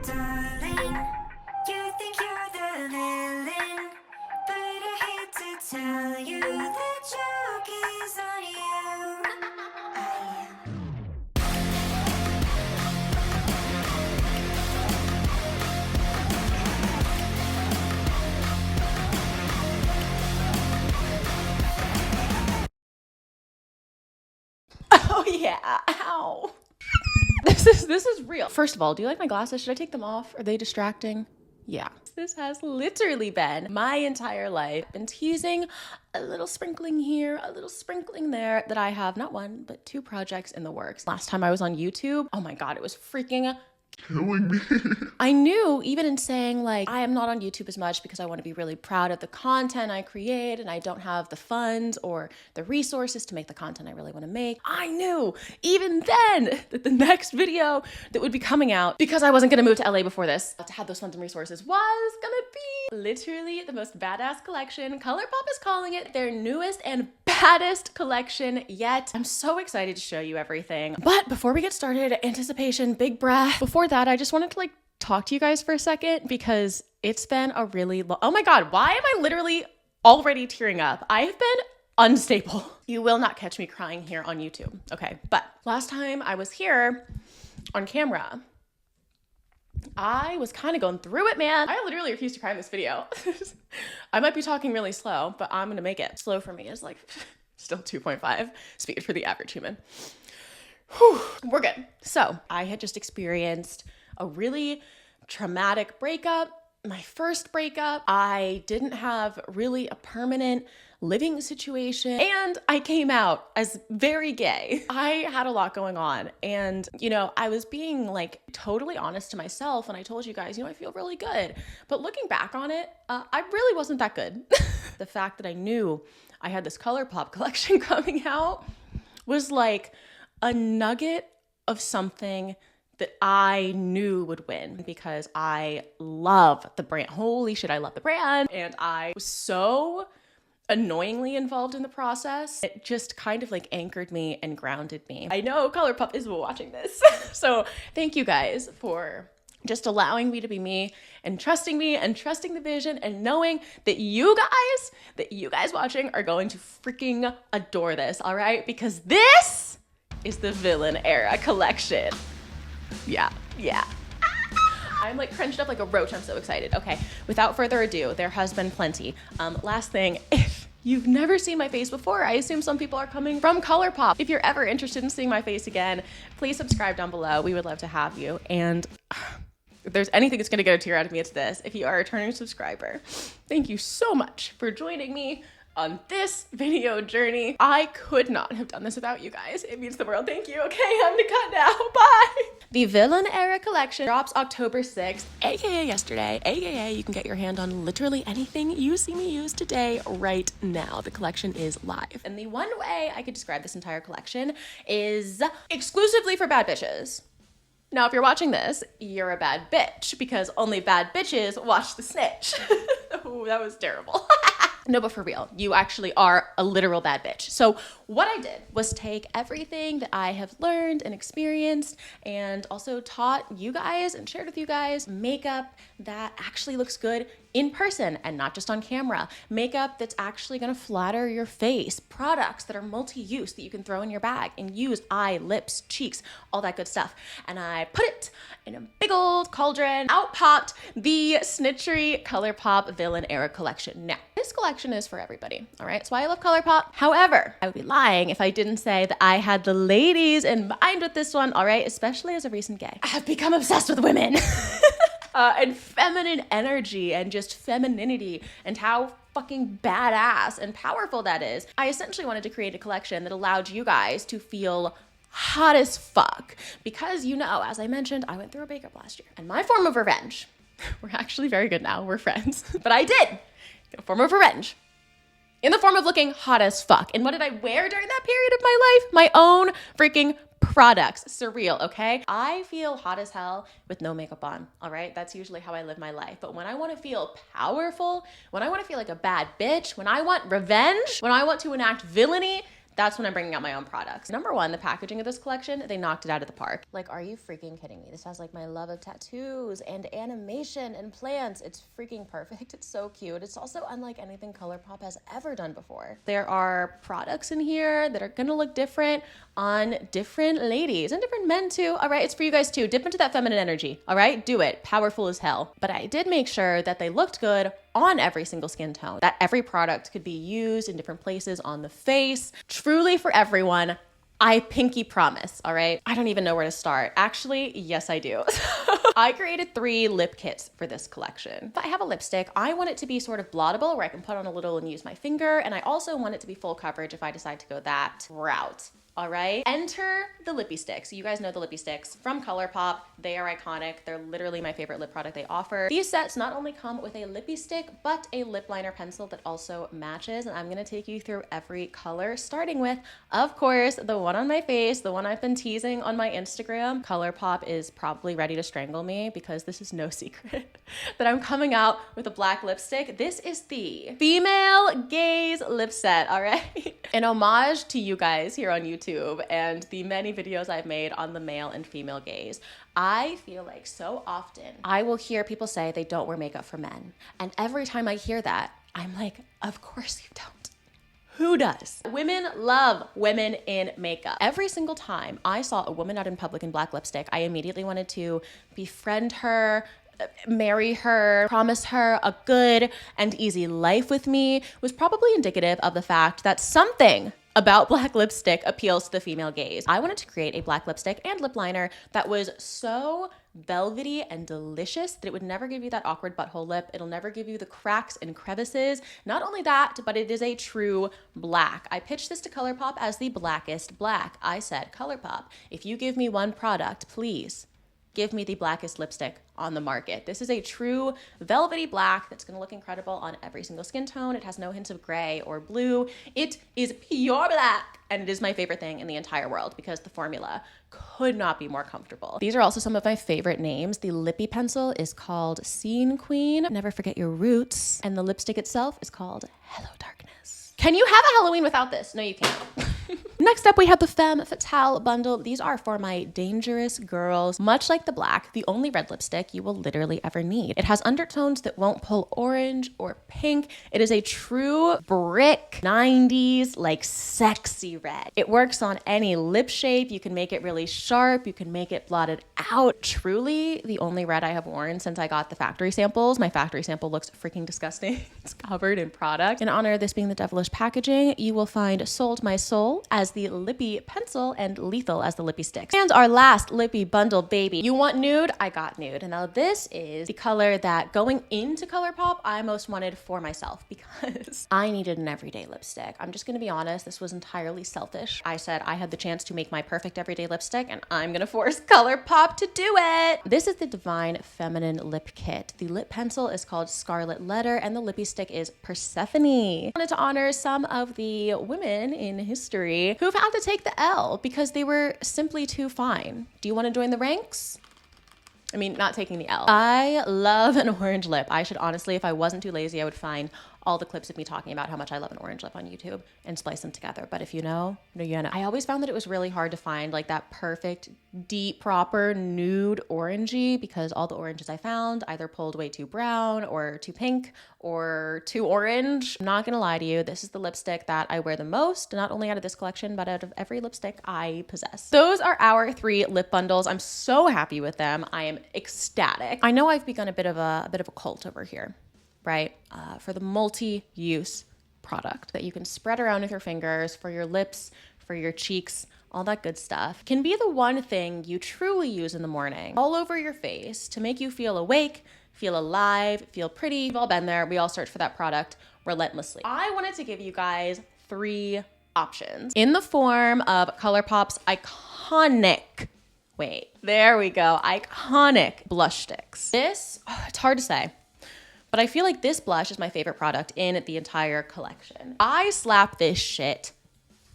darling. You think you're the villain, but I hate to tell you the joke is on you. I am. Oh yeah, ow. This is real. First of all, do you like my glasses? Should I take them off? Are they distracting? Yeah. This has literally been my entire life. Been teasing a little sprinkling here, a little sprinkling there, that I have not one, but 2 projects in the works. Last time I was on YouTube, oh my God, it was freaking killing me. I knew, even in saying like, I am not on YouTube as much because I want to be really proud of the content I create and I don't have the funds or the resources to make the content I really want to make. I knew even then that the next video that would be coming out, because I wasn't going to move to LA before this, to have those funds and resources, was going to be literally the most badass collection. Colourpop is calling it their newest and baddest collection yet. I'm so excited to show you everything. But before we get started, anticipation, big breath. Before that, I just wanted to like talk to you guys for a second because it's been a really long, oh my God, why am I literally already tearing up? I've been unstable. You will not catch me crying here on YouTube. Okay, but last time I was here on camera, I was kind of going through it, man. I literally refuse to cry in this video. I might be talking really slow, but I'm gonna make it. Slow for me is like still 2.5 speed for the average human. Whew, we're good. So I had just experienced a really traumatic breakup. My first breakup. I didn't have really a permanent living situation, and I came out as very gay. I had a lot going on, and you know, I was being like totally honest to myself, and I told you guys, you know, I feel really good. But looking back on it, I really wasn't that good. The fact that I knew I had this Colourpop collection coming out was like a nugget of something that I knew would win because I love the brand. Holy shit, I love the brand. And I was so annoyingly involved in the process. It just kind of like anchored me and grounded me. I know Colourpop is watching this. So thank you guys for just allowing me to be me and trusting the vision and knowing that you guys watching are going to freaking adore this, all right? Because this is the Villain Era collection. Yeah. I'm like crunched up like a roach. I'm so excited. Okay, without further ado, there has been plenty. Last thing, if you've never seen my face before, I assume some people are coming from Colourpop. If you're ever interested in seeing my face again, please subscribe down below. We would love to have you. And if there's anything that's gonna get a tear out of me, it's this. If you are a returning subscriber, thank you so much for joining me on this video journey. I could not have done this without you guys. It means the world. Thank you. Okay, I'm gonna cut now. Bye. The Villain Era collection drops October 6th, aka yesterday, aka you can get your hand on literally anything you see me use today right now. The collection is live. And the one way I could describe this entire collection is exclusively for bad bitches. Now, if you're watching this, you're a bad bitch because only bad bitches watch The Snitch. Oh, that was terrible. No, but for real, you actually are a literal bad bitch. So what I did was take everything that I have learned and experienced and also taught you guys and shared with you guys makeup that actually looks good in person and not just on camera. Makeup that's actually gonna flatter your face. Products that are multi-use that you can throw in your bag and use eye, lips, cheeks, all that good stuff. And I put it in a big old cauldron. Out popped the Snitchery Colourpop Villain Era collection. Now, this collection is for everybody, all right? That's why I love Colourpop. However, I would be lying if I didn't say that I had the ladies in mind with this one, all right? Especially as a recent gay. I have become obsessed with women. And feminine energy and just femininity and how fucking badass and powerful that is. I essentially wanted to create a collection that allowed you guys to feel hot as fuck because, you know, as I mentioned, I went through a breakup last year. And my form of revenge, we're actually very good now, we're friends, but I did a form of revenge in the form of looking hot as fuck. And what did I wear during that period of my life? My own freaking products. Surreal, okay? I feel hot as hell with no makeup on, all right? That's usually how I live my life. But when I want to feel powerful, when I want to feel like a bad bitch, when I want revenge, when I want to enact villainy, That's when I'm bringing out my own products. Number one, the packaging of this collection, they knocked it out of the park. Like, are you freaking kidding me? This has like my love of tattoos and animation and plants. It's freaking perfect. It's so cute. It's also unlike anything Colourpop has ever done before. There are products in here that are gonna look different on different ladies and different men too. All right, it's for you guys too. Dip into that feminine energy. All right, do it. Powerful as hell. But I did make sure that they looked good on every single skin tone, that every product could be used in different places on the face, truly for everyone. I pinky promise, all right? I don't even know where to start. Actually, yes, I do. I created 3 lip kits for this collection. If I have a lipstick, I want it to be sort of blottable where I can put on a little and use my finger, and I also want it to be full coverage if I decide to go that route. All right, enter the lippy sticks. You guys know the lippy sticks from Colourpop. They are iconic. They're literally my favorite lip product they offer. These sets not only come with a lippy stick, but a lip liner pencil that also matches. And I'm gonna take you through every color, starting with, of course, the one on my face, the one I've been teasing on my Instagram. Colourpop is probably ready to strangle me because this is no secret that I'm coming out with a black lipstick. This is the Female Gaze lip set, all right? An homage to you guys here on YouTube and the many videos I've made on the male and female gaze. I feel like so often I will hear people say they don't wear makeup for men. And every time I hear that, I'm like, of course you don't. Who does? Women love women in makeup. Every single time I saw a woman out in public in black lipstick, I immediately wanted to befriend her, marry her, promise her a good and easy life with me. Was probably indicative of the fact that something about black lipstick appeals to the female gaze. I wanted to create a black lipstick and lip liner that was so velvety and delicious that it would never give you that awkward butthole lip. It'll never give you the cracks and crevices. Not only that, but it is a true black. I pitched this to Colourpop as the blackest black. I said, Colourpop, if you give me one product, please give me the blackest lipstick on the market. This is a true velvety black that's gonna look incredible on every single skin tone. It has no hints of gray or blue. It is pure black, and it is my favorite thing in the entire world because the formula could not be more comfortable. These are also some of my favorite names. The lippy pencil is called Scene Queen, Never Forget Your Roots, and the lipstick itself is called Hello Darkness. Can you have a Halloween without this? No, you can't. Next up, we have the Femme Fatale bundle. These are for my dangerous girls. Much like the black, the only red lipstick you will literally ever need. It has undertones that won't pull orange or pink. It is a true brick 90s, like sexy red. It works on any lip shape. You can make it really sharp. You can make it blotted out. Truly the only red I have worn since I got the factory samples. My factory sample looks freaking disgusting. It's covered in product. In honor of this being the devilish packaging, you will find Sold My Soul as the lippy pencil and Lethal as the lippy sticks. And our last lippy bundle, baby. You want nude? I got nude. And now this is the color that going into Colourpop, I most wanted for myself because I needed an everyday lipstick. I'm just gonna be honest, this was entirely selfish. I said I had the chance to make my perfect everyday lipstick and I'm gonna force Colourpop to do it. This is the Divine Feminine Lip Kit. The lip pencil is called Scarlet Letter and the lippy stick is Persephone. I wanted to honor some of the women in history who've had to take the L because they were simply too fine. Do you want to join the ranks? I mean, not taking the L. I love an orange lip. I should honestly, if I wasn't too lazy, I would find all the clips of me talking about how much I love an orange lip on YouTube and splice them together. But if you know, you know. I always found that it was really hard to find like that perfect, deep, proper nude orangey because all the oranges I found either pulled way too brown or too pink or too orange. I'm not gonna lie to you, this is the lipstick that I wear the most, not only out of this collection, but out of every lipstick I possess. Those are our 3 lip bundles. I'm so happy with them. I am ecstatic. I know I've begun a bit of a cult over here, right? For the multi-use product that you can spread around with your fingers for your lips, for your cheeks, all that good stuff. Can be the one thing you truly use in the morning, all over your face to make you feel awake, feel alive, feel pretty. We've all been there. We all search for that product relentlessly. I wanted to give you guys 3 options in the form of Colourpop's iconic, iconic blush sticks. This, it's hard to say, but I feel like this blush is my favorite product in the entire collection. I slap this shit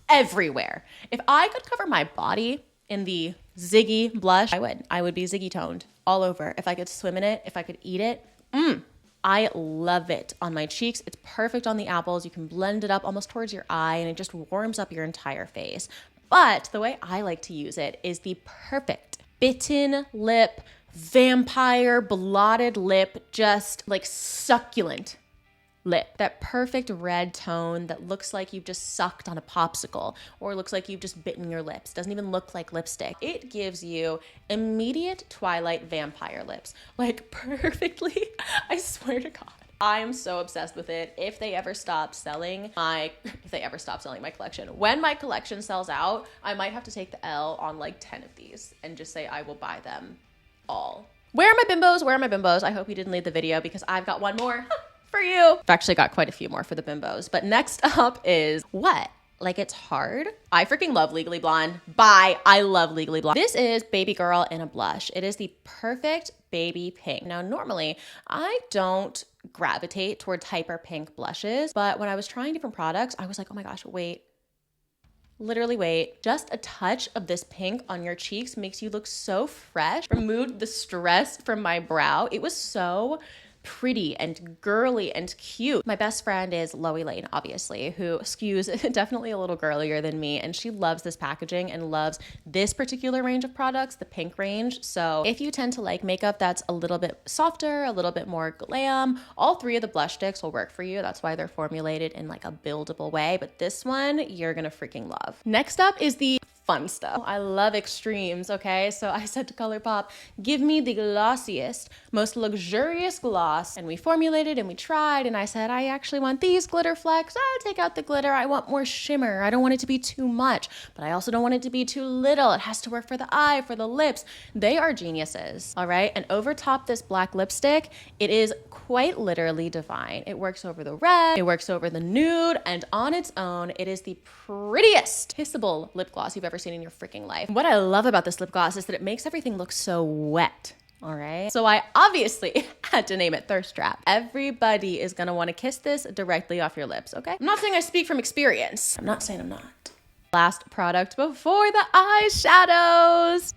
everywhere. If I could cover my body in the Ziggy blush, I would. I would be Ziggy toned all over. If I could swim in it, if I could eat it, I love it on my cheeks. It's perfect on the apples. You can blend it up almost towards your eye and it just warms up your entire face. But the way I like to use it is the perfect bitten lip, vampire blotted lip, just like succulent lip. That perfect red tone that looks like you've just sucked on a popsicle or looks like you've just bitten your lips. Doesn't even look like lipstick. It gives you immediate Twilight vampire lips. Like perfectly, I swear to God. I am so obsessed with it. If they ever stop selling my collection. When my collection sells out, I might have to take the L on like 10 of these and just say I will buy them all. Where are my bimbos? Where are my bimbos? I hope you didn't leave the video because I've got one more for you. I've actually got quite a few more for the bimbos. But next up is what? Like it's hard. I freaking love Legally Blonde. Bye. I love Legally Blonde. This is Baby Girl in a blush. It is the perfect baby pink. Now, normally I don't gravitate towards hyper pink blushes, but when I was trying different products, I was like, oh my gosh, wait. Literally wait. Just a touch of this pink on your cheeks makes you look so fresh. Removed the stress from my brow. It was so pretty and girly and cute. My best friend is Loie Lane, obviously, who skews definitely a little girlier than me, and she loves this packaging and loves this particular range of products, the pink range. So if you tend to like makeup that's a little bit softer, a little bit more glam, all three of the blush sticks will work for you. That's why they're formulated in like a buildable way, but this one you're gonna freaking love. Next up is the fun stuff. I love extremes, okay? So I said to Colourpop, give me the glossiest, most luxurious gloss. And we formulated and we tried, and I said, I actually want these glitter flecks. Take out the glitter. I want more shimmer. I don't want it to be too much, but I also don't want it to be too little. It has to work for the eye, for the lips. They are geniuses, all right? And over top this black lipstick, it is quite literally divine. It works over the red, it works over the nude, and on its own, it is the prettiest kissable lip gloss you've ever seen in your freaking life. What I love about this lip gloss is that it makes everything look so wet. All right. So I obviously had to name it Thirst Trap. Everybody is going to want to kiss this directly off your lips. Okay. I'm not saying I speak from experience. I'm not saying I'm not. Last product before the eyeshadows.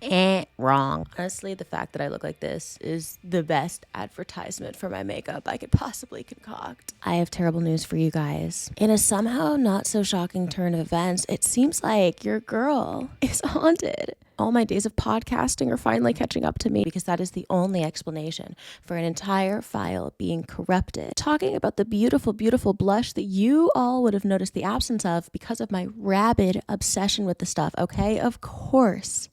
Wrong. Honestly, the fact that I look like this is the best advertisement for my makeup I could possibly concoct. I have terrible news for you guys. In a somehow not so shocking turn of events, it seems like your girl is haunted. All my days of podcasting are finally catching up to me because that is the only explanation for an entire file being corrupted. Talking about the beautiful, beautiful blush that you all would have noticed the absence of because of my rabid obsession with the stuff, okay? Of course,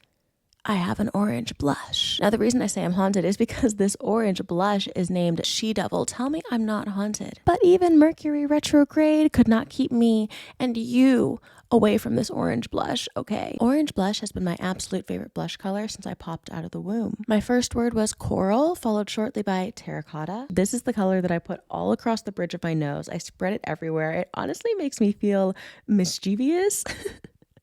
I have an orange blush. Now, the reason I say I'm haunted is because this orange blush is named She Devil. Tell me I'm not haunted. But even Mercury retrograde could not keep me and you away from this orange blush, okay? Orange blush has been my absolute favorite blush color since I popped out of the womb. My first word was coral, followed shortly by terracotta. This is the color that I put all across the bridge of my nose. I spread it everywhere. It honestly makes me feel mischievous.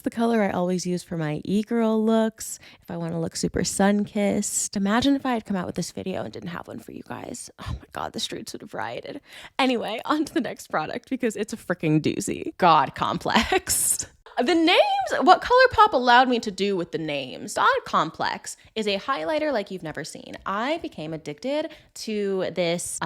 The color I always use for my e-girl looks, if I want to look super sun-kissed. Imagine if I had come out with this video and didn't have one for you guys. Oh my God, the streets would have rioted. Anyway, on to the next product because it's a freaking doozy. God complex. The names, what Colourpop allowed me to do with the names. God Complex is a highlighter like you've never seen. I became addicted to this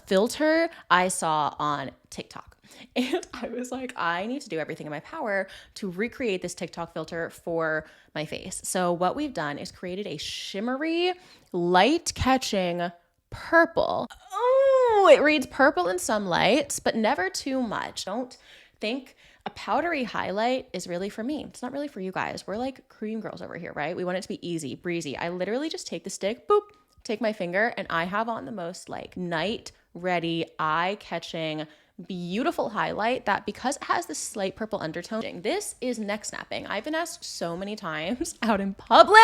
filter I saw on TikTok. And I was like, I need to do everything in my power to recreate this TikTok filter for my face. So what we've done is created a shimmery, light-catching purple. Oh, it reads purple in some lights, but never too much. Don't think a powdery highlight is really for me. It's not really for you guys. We're like cream girls over here, right? We want it to be easy, breezy. I literally just take the stick, boop, take my finger, and I have on the most like night-ready, eye-catching, beautiful highlight that because it has this slight purple undertone, this is neck snapping. I've been asked so many times out in public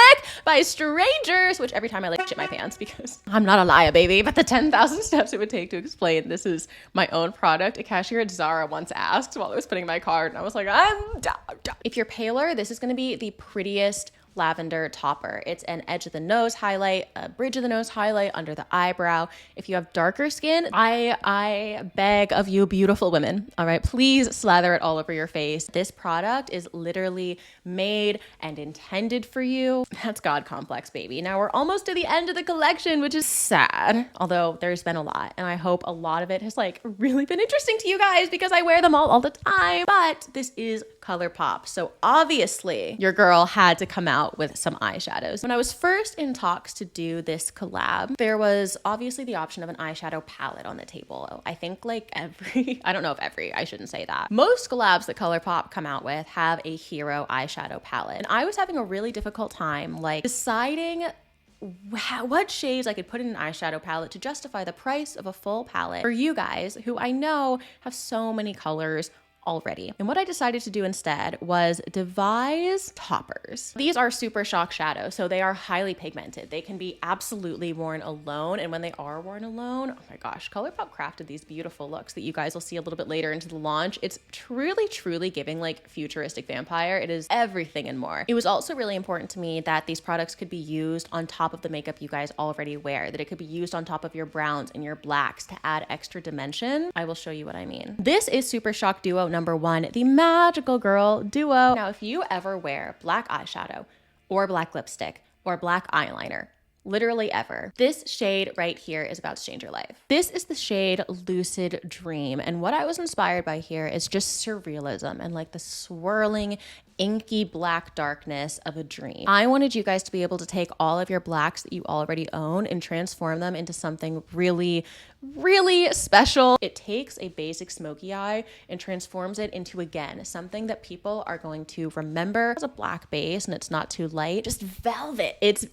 by strangers, which every time I like shit my pants because I'm not a liar, baby, but the 10,000 steps it would take to explain this is my own product. A cashier at Zara once asked while I was putting my card and I was like, I'm down. If you're paler, this is going to be the prettiest lavender topper. It's an edge of the nose highlight, a bridge of the nose highlight under the eyebrow. If you have darker skin, I beg of you, beautiful women, all right, please slather it all over your face. This product is literally made and intended for you. That's God complex, baby. Now we're almost to the end of the collection, which is sad, although there's been a lot, and I hope a lot of it has like really been interesting to you guys because I wear them all the time. But this is Colourpop, so obviously your girl had to come out with some eyeshadows. When I was first in talks to do this collab, there was obviously the option of an eyeshadow palette on the table. I think like I don't know if every, I shouldn't say that. Most collabs that Colourpop come out with have a hero eyeshadow palette. And I was having a really difficult time like deciding what shades I could put in an eyeshadow palette to justify the price of a full palette for you guys who I know have so many colors already. And what I decided to do instead was devise toppers. These are Super Shock shadows, so they are highly pigmented. They can be absolutely worn alone, and when they are worn alone, oh my gosh, Colourpop crafted these beautiful looks that you guys will see a little bit later into the launch. It's truly giving like futuristic vampire. It is everything and more. It was also really important to me that these products could be used on top of the makeup you guys already wear, that it could be used on top of your browns and your blacks to add extra dimension. I will show you what I mean. This is Super Shock Duo number 1, the Magical Girl Duo. Now, if you ever wear black eyeshadow or black lipstick or black eyeliner, literally ever, this shade right here is about to change your life. This is the shade Lucid Dream. And what I was inspired by here is just surrealism and like the swirling, inky black darkness of a dream. I wanted you guys to be able to take all of your blacks that you already own and transform them into something really special. It takes a basic smoky eye and transforms it into, again, something that people are going to remember as a black base, and it's not too light. Just velvet. It's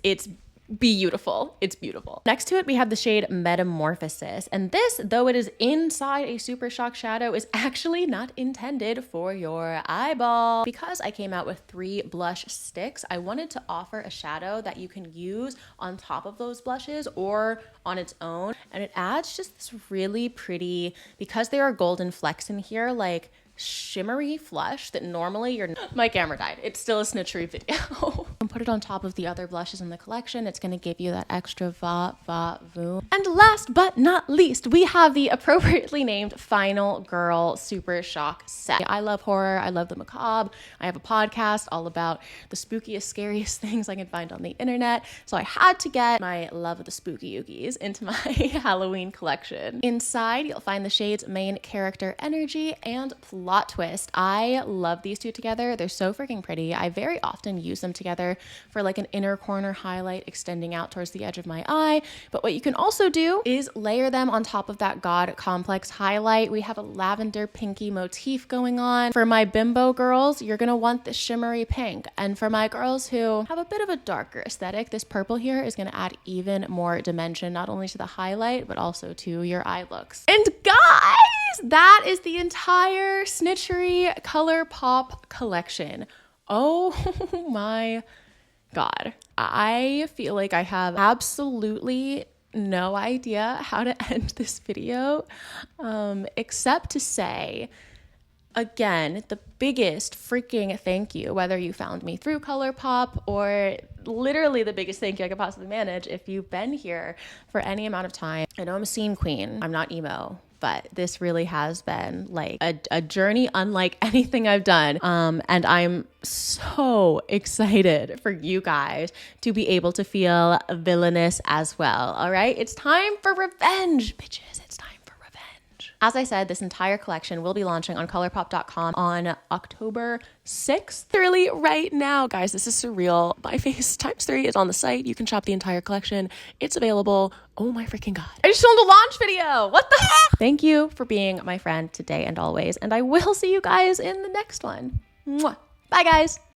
beautiful. It's beautiful. Next to it, we have the shade Metamorphosis. And this, though it is inside a Super Shock shadow, is actually not intended for your eyeball. Because I came out with 3 blush sticks, I wanted to offer a shadow that you can use on top of those blushes or on its own. And it adds just this really pretty, because there are golden flecks in here, like shimmery flush that normally my camera died. It's still a Snitchery video. And put it on top of the other blushes in the collection. It's going to give you that extra voom. And last but not least, we have the appropriately named Final Girl Super Shock set. I love horror. I love the macabre. I have a podcast all about the spookiest, scariest things I can find on the internet. So I had to get my love of the spooky oogies into my Halloween collection. Inside, you'll find the shades Main Character Energy and Plot Twist. I love these two together. They're so freaking pretty. I very often use them together for like an inner corner highlight extending out towards the edge of my eye. But what you can also do is layer them on top of that God complex highlight. We have a lavender pinky motif going on. For my bimbo girls, you're gonna want the shimmery pink. And for my girls who have a bit of a darker aesthetic, this purple here is gonna add even more dimension, not only to the highlight, but also to your eye looks. And guys, that is the entire Snitchery Colourpop collection. Oh my God. I feel like I have absolutely no idea how to end this video, except to say, again, the biggest freaking thank you, whether you found me through Colourpop or literally the biggest thank you I could possibly manage if you've been here for any amount of time. I know I'm a scene queen. I'm not emo. But this really has been like a journey unlike anything I've done. And I'm so excited for you guys to be able to feel villainous as well. All right, it's time for revenge, bitches. It's time for revenge. As I said, this entire collection will be launching on colourpop.com on October 6th. Literally right now, guys, this is surreal. My face ×3 is on the site. You can shop the entire collection. It's available. Oh my freaking God. I just filmed a launch video. What the heck? Thank you for being my friend today and always. And I will see you guys in the next one. Mwah. Bye, guys.